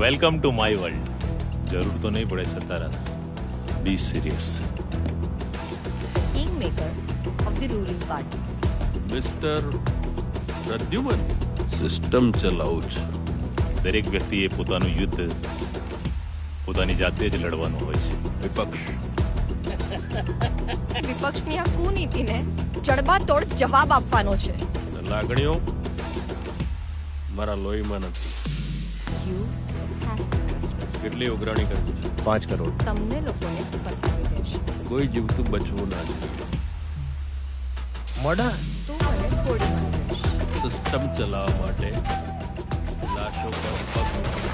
Welcome to my world. જરૂર તો નહીં પડે છતાં રાખ. Be serious. Kingmaker of the ruling party. Mister Pradyuman, system ચલાવું છું. દરેક વ્યક્તિએ પોતાનું યુદ્ધ પોતાની જાતે જ લડવાનું હોય છે. વિપક્ષ વિપક્ષની આ કુનીતિને જડબાતોડ જવાબ આપવાનો છે. લાગણીઓ મારા લોહીમાં નથી. You have to trust me. કેટલી ઉઘરાણી કરવી છે? 5 કરોડ. તમને લોકોને બતાવી દેશે. કોઈ જીવતું બચવું ના જોઈએ. મર્ડર તું મને ગોળી મારી દઈશ. સિસ્ટમ ચલાવવા માટે લાશો પર પગ મૂકી.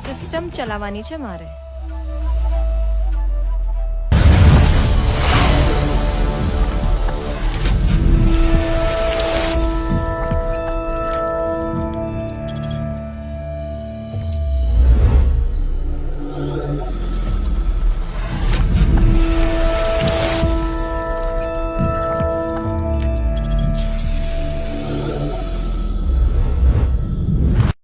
સિસ્ટમ ચલાવવાની છે મારે.